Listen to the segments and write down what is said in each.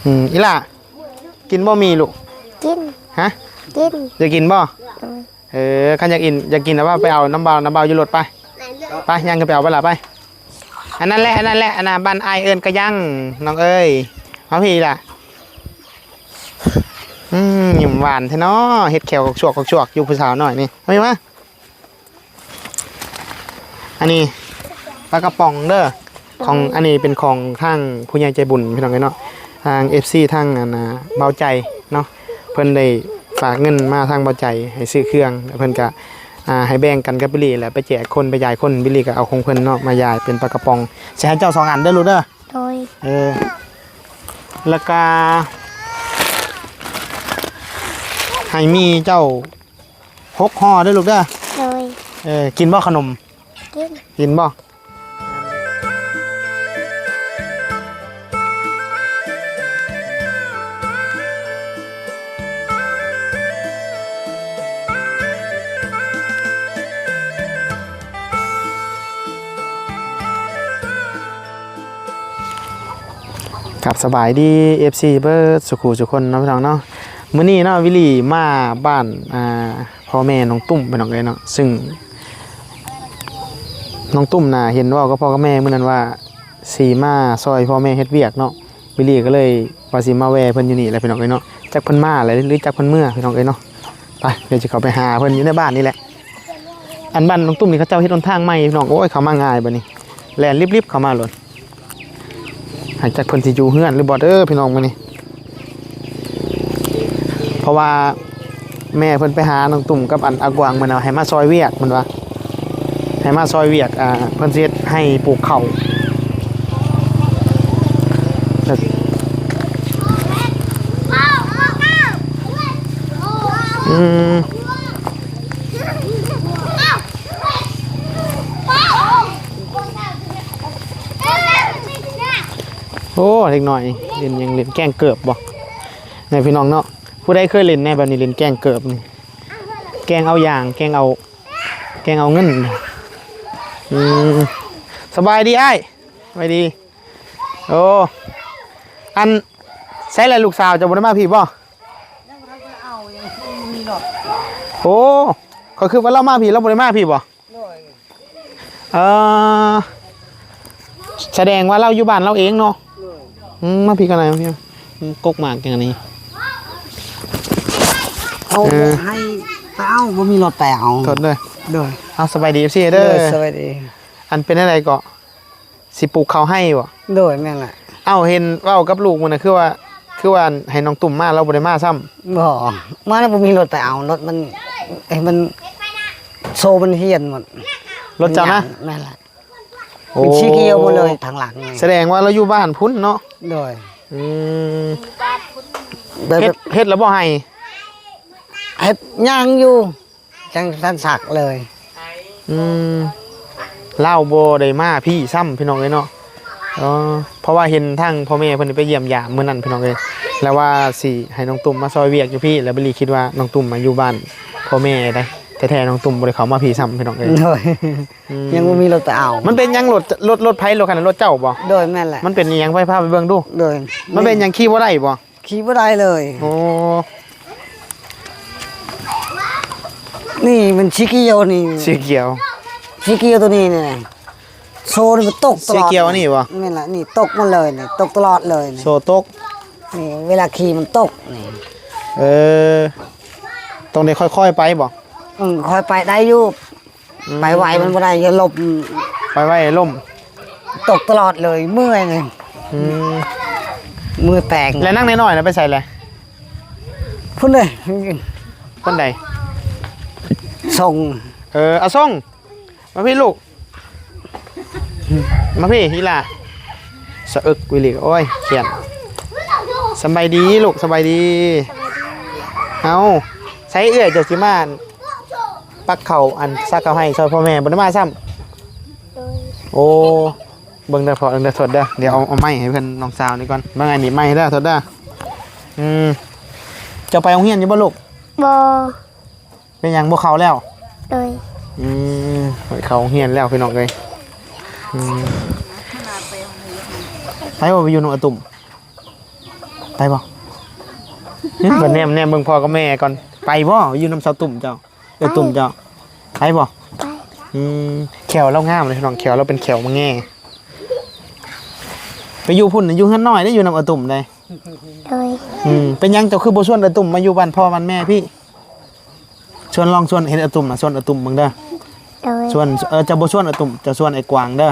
อีหล่ะกินบ่มีลูกกินฮะกินจะกินบ่คันอยากกินแล้วว่าไปเอาน้ำเบาอยู่รถไปย่างกันไปเอาไปละไปอันนั้นแหละอันน่ะบ้านไอเอิญกระยั่งน้องเอ้ยมาพี่ล่ะหยิ่มหวานแท้เนาะเฮ็ดแขวกชวกอยู่ผู้สาวหน่อยนี่เอามาอันนี้ปลากระป๋องเด้อของอันนี้เป็นของทางผู้ใหญ่ใจบุญพี่น้องเนาะทาง FC ทางเบาใจเนาะเพิ่นได้ฝากเงินมาทางเบาใจให้ซื้อเครื่องเพิ่นก็ให้แบ่งกันกับบิลลี่แหละไปแจกคนไปยายคนบิลลี่ก็เอาของเพิ่นเนาะมายายเป็นปลากระป๋องสิให้เจ้า2 อันเด้อลูกเด้อโดยแล้วก็ให้มีเจ้า6 ห่อเด้อลูกเด้อโดยกินบ่ขนมกินบ่ครับสบายดี FC เบิร์ดสุขุสุคนเนาะพี่น้องเนาะมื้อนี้เนาะวิลลี่มาบ้านพ่อแม่น้องตุ้มไปน้องเลยเนาะซึ่งน้องตุ้มน่ะเห็นว่าก็พ่อกับแม่มื้อนั้นว่าสีมาซอยพ่อแม่เฮ็ดเวียกเนาะวิลลี่ก็เลยว่าสิมาแวะเพิ่นอยู่นี่แหละพี่น้องเอ้ยเนาะจักเพิ่นมาอะไรหรือจักเพิ่นเมื่อพี่น้องเอ้ยเนาะไปเดี๋ยวจะเข้าไปหาเพิ่นอยู่ในบ้านนี่แหละอันบ้านน้องตุ้มนี่เขาเจ้าเฮ็ดหนทางใหม่พี่น้องโอ้ยเข้ามาง่ายบัดนี้แล่นรีบๆเข้ามาเลยหายจากเพิ่นสิอยู่เฮือนหรือบ่เด้อพี่น้องมื้อนี้เพราะว่าแม่เพิ่นไปหาน้องตุ่มกับอันอากวางมันเอาให้มาซอยเวียกมันว่าให้มาซอยเวียกเพิ่นสิเฮ็ดให้ปลูกข้าวโอ้เล็กหน่อยเล่นยังเล่นแกล้งเกิบบ่ในพี่น้องเนาะผู้ใดเคยเล่นแน่แบบนี้เล่นแกล้งเกิบนี่แกล้งเอาอย่างแกล้งเอาเงินสบายดีไอ้สบายดีโอ้อันใช้อะไรลูกสาวจะบ่ได้มาพี่บ่โอ้ก็คือว่าเรามาพี่เราบ่ได้มาพี่บ่แสดงว่าเราอยู่บ้านเราเองเนาะมาพี่กันไหนพี่กกหมากอย่างนี้เอาให้ไปเอาบ่มีรถไปเอาถดเลยเอาสบายดีสิเด้อสบายดีอันเป็นอะไรก็สิปลูกเขาให้บ่โดยแม่นแหละเอ้าเห็นเว้ากับลูกมันน่ะคือว่าให้น้องตุ่มมาเราบ่ได้มาซ้ำบ่มาแล้วบ่มีรถไปเอารถมันมันโซมันเฮียนหมดรถเจ้านะนั่นแหละเป็นชี้เกียวหมดเลยทางหลังแสดงว่าเราอยู่บ้านพุ่นเนาะโดยเฮ็ดแล้วบ่ให้เฮ็ดย่างอยู่จังท่านสักเลยเล่าบ่ได้มาพี่ซ้ำพี่น้องเอ้ยเนาะเพราะว่าเห็นทางพ่อแม่เพิ่นไปเยี่ยมยามมื้อนั้นพี่น้องเอ้ยแล้วว่าสิให้น้องตุ่มมาซอยเวียกอยู่พี่แล้วบิลลี่คิดว่าน้องตุ่มมาอยู่บ้านพ่อแม่ได้แท้ๆน้องตุ่มบ่ได้เข้ามาพี่ซ้ำพี่น้องเอ้ยโดยยังบ่มีรถไปเอามันเป็นยังรถไผรถคันนั้นรถเจ้าบ่โดยแม่นแหละมันเป็นอีหยังไปพาไปเบิ่งดูโดยมันเป็นยังขี่บ่ได้บ่ขี่บ่ได้เลยโอ้นี่มันชี้เกียวนี่สีเขียวตัวนี้นี่โซนี่มันตกตลอดสีเขียวนี่บ่นี่แหละนี่ตกมาเลยนี่ตกตลอดเลยโซตกนี่เวลาขี่มันตกนี่ต้องได้ค่อยๆไปบ่ค่อยไปได้อยู่ไปไวมันบ่ได้อย่าหลบไปไวล่มตกตลอดเลยเมื่อยเลยมือแตกแล้วนั่งน้อยๆนะไปใส่อะไรพุ่นเลยพุ่นใดส่งเอาส่งมาพี่ลูกมาพี่ฮีล่ะสะอึกวิลิกโอ้ยเขียนสบายดีลูกสบายดีเอาใช้เอื้อยจากสิมาปักเข่าอันซักเขาให้ซอยพ่อแม่บนมาซ้ำโอ้เบิ่งเด้อพอเบิ่งเด้อถดเด้อเดี๋ยวเอาไม้ให้เพื่อนน้องสาวนี่ก่อนบางไงนี่ไม้เด้อถดเด้อจะไปโรงเรียนอยู่บ่ลูกบ่เป็นยังบ่เข้าแล้วเลยเข้าโรงเรียนแล้วพี่น้องเลยไปว่าไปอยู่น้องอาตุ่ม ไปบ่บัดแนมเบิ่งพ่อกับแม่ก่อนไปบ่อยู่น้ำเสาตุ่มเจ้าตุ่มเจ้าไปบ่แขวเรางามเลยน้องแขวเราเป็นแขวมาแง่ไปอยู่พุ่นอยู่เฮือนน้อยได้อยู่น้ำตุ่มได้เป็นยังเจ้าคือบ่ชวนตุ่มมาอยู่บ้านพ่อบ้านแม่พี่ชวนเห็นตุ่มน่ะชวนตุ่มมึงเด้อชวนจะบ่ชวนตุ่มจะชวนไอ้กวางเด้อ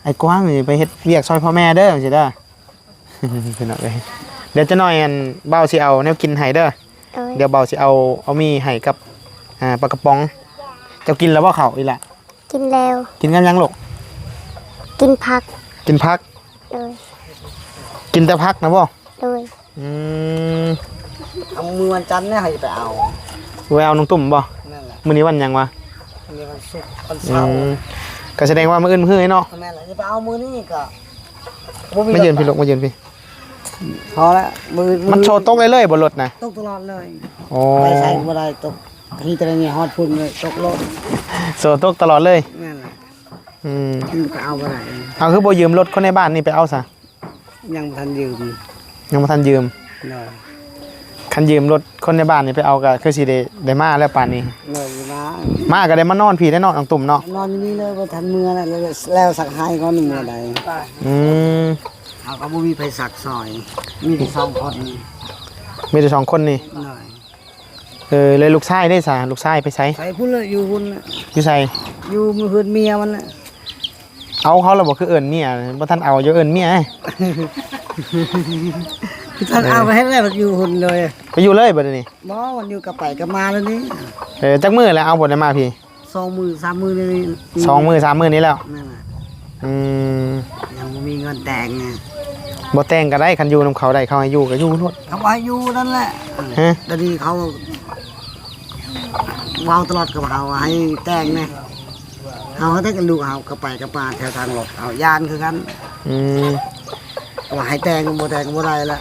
ไอ้กวางนี่ไปเฮ็ดเวียกซอยพ่อแม่เด้อสิเด้อเป็นเอาเลยเดี๋ยวจะหน่อยอันเบาสิเอาแนวกินให้เด้อเดี๋ยวเบาสิเอามีให้กับปลากระป๋องเจ้ากินแล้วบ่เข้าอีหล่ะกินแล้วกินกันยังลูกกินผักกินแต่พักนะบ่เอามือวันจันทร์เนี่ยให้ไปเอาไว้เอาน้องตุ่มบ่มื้อนี้วันยังวะมื้อนี้วันศุกร์วันเสาร์ก็แสดงว่ามื้ออื่นมื้อให้เนาะแม่นล่ะจะไปเอามื้อนี้ก็มายืนพี่ลูกมายืนพี่พอแล้วมันโชว์ตกเลยบ่รถนะตกตลอดเลยอ๋อไปใส่บ่ได้ตกที่ตะนี่ฮอดพุ่นเลยตกรถโชว์ตกตลอดเลยนั่นแหละก็เอาบ่ได้เอาคือบ่ยืมรถคนในบ้านนี่ไปเอาซะยังบ่ทันยืมคันยืมรถคนในบ้านนี่ไปเอาก็คือสิได้มาแล้วป่านนี้เลยมาก็ได้มานอนพี่ได้นอนน้องตุ่มเนาะนอนอยู่นี่เลยบ่ทันมื้อแล้วสักหายก่อนมื้อใดเขาก็บ่มีไผสักซอยมีแต่2คนมีแต่2คนนี่เลยลูกชายได้ซะลูกชายไปไสไปพุ่นเลยอยู่พุ่นอยู่ไสอยู่มื้อเฮือนเมียมันน่ะเอาเขาแล้วบ่คือเอิ้นเมียบ่ทันเอาอยู่เอิ้นเมียท่านเอาไปให้แล้วอยู่หุ่นเลยไปอยู่เลยบ่นี่บ่มันอยู่กับไปกับมาแล้วนี่จักมื้อแล้วเอาบ่ได้มาพี่2 มื้อ 3 มื้อนี่2 มื้อ 3 มื้อนี้แล้วนั่นน่ะยังบ่มีเงินแต่งไงบ่แต่งก็ได้คันอยู่นำเขาได้เขาให้อยู่ก็อยู่โลดเขาให้อยู่นั่นแหละตอนนี้เขาวางตลอดกับเขาให้แต่งไงเฮาได้กันลูกเฮากับไปกับมาแถวทางรถเอาย่านคือกันว่าให้แต่งบ่ได้ละ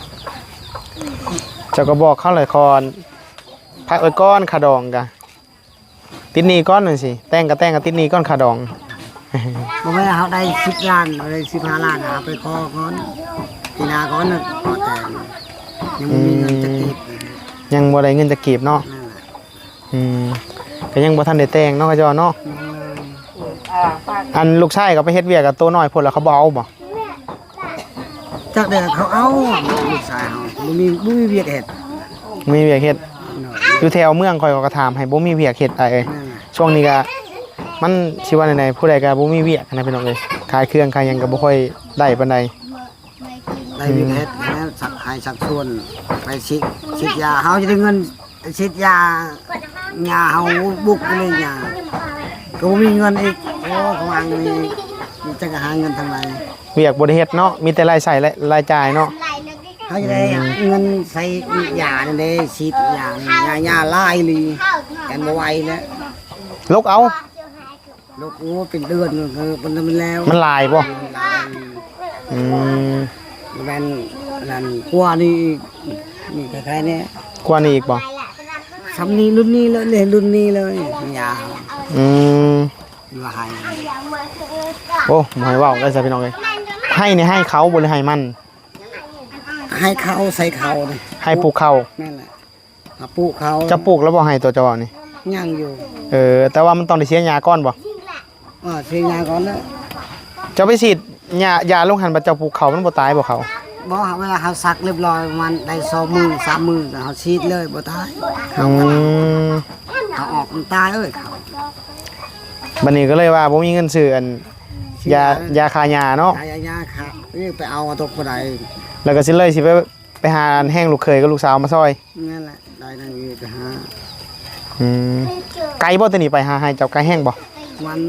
เจ้าก็บอกเขาเลยคอนพักไว้ก้อนขาดองกะติดหนี้ก้อนหนึ่งสิแต่งก็ติดหนี้ก้อนขาดองบ่แม่เฮาได้10 ล้านได้15 ล้านหาไปขอก่อนปีหน้าก่อนน่ะขอแต่งยังบ่มีเงินจะกีบยังบ่ได้เงินจะกีบเนาะก็ยังบ่ทันได้แต่งเนาะก็จอเนาะอันลูกชายก็ไปเฮ็ดเวียกกับตัวน้อยพุ่นแล้วเขาบ่เอาบ่จักเด้เขาเอาลูกชายเฮาบ่มีเวียกเฮ็ดมีเวียกเฮ็ดอยู่แถวเมืองข่อยก็ถามให้บ่มีเวียกเฮ็ดช่วงนี้ก็มันสิว่าไหนๆผู้ใดก็บ่มีเวียกนะพี่น้องเอ้ยขายเครื่องขายหยังก็บ่ค่อยได้ปานใดได้เวียกเฮ็ดแล้วสักให้สักส่วนไปฉีดยาเฮาจะได้เงินฉีดยาเฮาบุกเลยยาก็บ่มีเงินอีกโอ้เขาอังนี่จะหาเงินทางไหนเวียกบ่ได้เฮ็ดเนาะมีแต่รายใช้และรายจ่ายเนาะเฮาจะได้เงินใส่ยานั่นเด้ฉีดยาลายลีกันบ่ไหวแล้วลกเอาลกโอ้เป็นเดือนมันแล้วมันลายบ่แม่นนั่นกว่านี่คล้ายๆเนี่ยกว่านี้อีกบ่ซ้ำนี้รุ่นนี้เลยรุ่นนี้เลยยาว่าให้โอ้หมายว่าได้ซะพี่น้องเอ้ยให้นี่ให้เขาบ่หรือให้มันให้เขาใส่เขานี่ให้ปลูกเขานั่นแหละปลูกเขาจะปลูกแล้วบ่ให้ตัวเจ้านี่ยังอยู่แต่ว่ามันต้องได้เสียยาก่อนบ่เสียยาก่อนแล้วจะไปฉีดยาลงหันบ่เจ้าปลูกเขามันบ่ตายบ่เขาบ่เวลาเขาซักเรียบร้อยมันได้2 มื้อ 3 มื้อเขาฉีดเลยบ่ตายเขาออกมันตายเขาบัดนี้ก็เลยว่าบ่มีเงินซื้ออันยาคายาเนาะยาค่ะนี่ไปเอาตกบ่ได้แล้วก็สิเลยสิไปหาแห้งลูกเขยกับลูกสาวมาซอยนั่นแหละได้นั่นอยู่ไปหาไกลบ่ตัวนี้ไปหาให้เจ้าไกลแห้งบ่วัน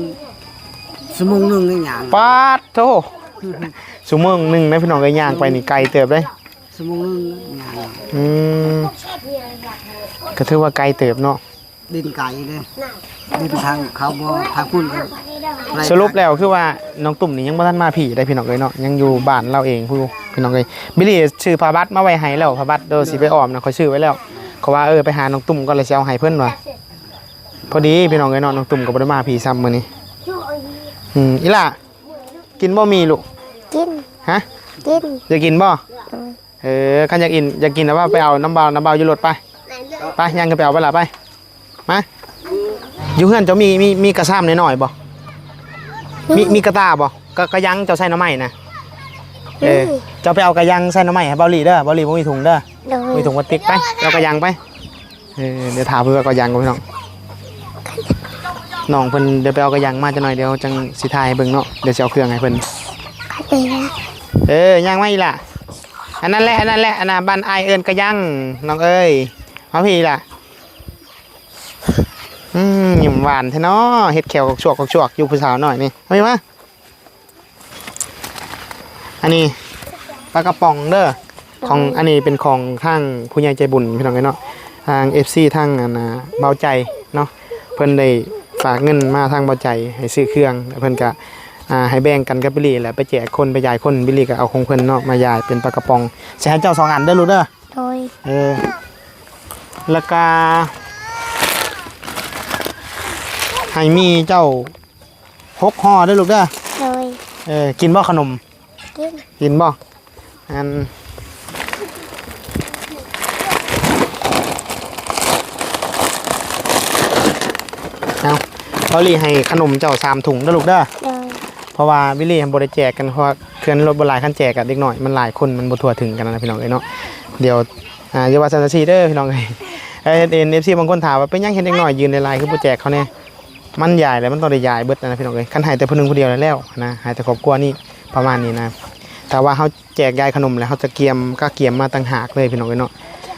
ชั่วโมงนึงนี่หยังปาดโธชั่วโมงนึงนะพี่น้องก็ย่างไปนี่ไกลเติบเลยชั่วโมงนึงหยังก็ถือว่าไกลเติบเนาะดินไกลเด้ดินทางเขาบ่ทางพุ่นสรุปแล้วคือว่าน้องตุ่มนี่ยังบ่ทันมาผีได้พี่น้องเอ้ยเนาะยังอยู่บ้านเราเองพี่น้องเอ้ยบิลลี่ชื่อพาบัตรมาไว้ให้แล้วพาบัตรเด้อสิไปอ้อมนะเขาชื่อไว้แล้วเขาว่าไปหาน้องตุ่มก็เลยสิเอาให้เพิ่นว่าพอดีพี่น้องเอ้ยเนาะน้องตุ่มก็บ่ได้มาผีซ้ำมื้อนี้อีหล่ากินบ่มีลูกกินฮะกินจะกินบ่ ขันอยากกินแล้วว่าไปเอาน้ำเบาอยู่รถไปย่างกันไปเอาไปละไปมาอยู่เฮือนเจ้ามีกระซ้ำหน่อยๆบ่มีกระตาบ่กระยังเจ้าใส่หน้ำไม้นะเจ้าไปเอากระยังใส่หน้ำไม้ให้เบาหลีเด้อเบาหลีบ่มีถุงเด้อ โดย มีถุงพลาสติกไปเอากระยังไปเดี๋ยวถามเพื่อกระยังก่อนพี่น้องน้องเพิ่นเดี๋ยวไปเอากระยังมาจะหน่อยเดี๋ยวจังสิทายให้เบิ่งเนาะเดี๋ยวสิเอาเครื่องให้เพิ่น ขัดเองนะ ยังไม่ล่ะอันนั้นแหละอันน่ะบ้านอายเอิญกระยังน้องเอ้ยมาพี่ล่ะหยิ่มหวานแท้เนาะเฮ็ดแขวกชวกอยู่ผู้สาวหน่อยนี่เอามาอันนี้ปลากระป๋องเด้อของอันนี้เป็นของทางผู้ใหญ่ใจบุญพี่น้องเนาะทาง FC ทางเบาใจเนาะเพิ่นได้ฝากเงินมาทางเบาใจให้ซื้อเครื่องแล้วเพิ่นก็ให้แบ่งกันกับบิลลี่แหละไปแจกคนไปยายคนบิลลี่ก็เอาของเพิ่นเนาะมายายเป็นปลากระป๋องใช้ให้เจ้า2 อันเด้อลูกเด้อ โดย แล้วก็ให้มีเจ้า6 ห่อเด้อลูกเด้อ โดย กินบ่ขนม กินบ่เอาเบาหลีให้ขนมเจ้า3 ถุงเด้อลูกเด้อ โดย เพราะว่าบิลลี่บ่ได้แจกกันเพราะเคลื่อนรถบ่หลายคันแจกกันเด็กน้อยมันหลายคนมันบ่ทั่วถึงกันนะพี่น้องเอ้ยเนาะเดี๋ยวอย่าว่าซั่นซี่เด้อพี่น้องเอ้ยFC บางคนถามว่าเป็นหยังเห็นเด็กน้อยยืนในลายคือบ่แจกเขาแน่มันใหญ่แล้วมันต้องได้ใหญ่เบิดนะพี่น้องเอ้ยคันให้แต่ผู้นึงผู้เดียวแล้วนะให้แต่ครอบครัวนี่ประมาณนี้นะแต่ว่าเฮาแจกยายขนมแล้วเฮาจะเกียมมาต่างหากเลยพี่น้องเอ้ยเนาะ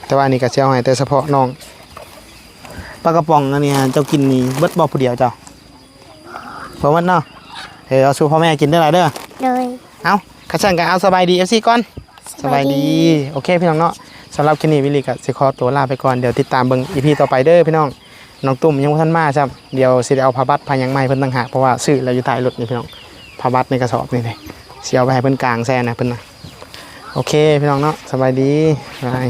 แต่ว่านี่ก็สิเอาให้แต่เฉพาะน้องปลากระป๋องอันนี้เจ้ากินนี่เบิดบ่ผู้เดียวเจ้าบ่หมดเนาะเอาสู่พ่อแม่กินได้หลายเด้อ โดย เอาข้าชันกันเอาสบายดี FC ก่อนสบายดีโอเคพี่น้องเนาะสำหรับคลิปนี้วิลลี่กับสิขอตัวลาไปก่อนเดี๋ยวติดตามเบิ่ง EP ต่อไปเด้อพี่น้องน้องตุ่มยังบ่ทันมาครับเดี๋ยวสิได้เอาผ้าบัตรพายังใหม่เพิ่นต่างหากเพราะว่าซื้อแล้วอยู่ท้ายรถนี่พี่น้องผ้าบัตรในกระสอบนี่เลยสิเอาไปให้เพิ่นกลางแซ่นะเพิ่นนะโอเคพี่น้องเนาะสบายดีบาย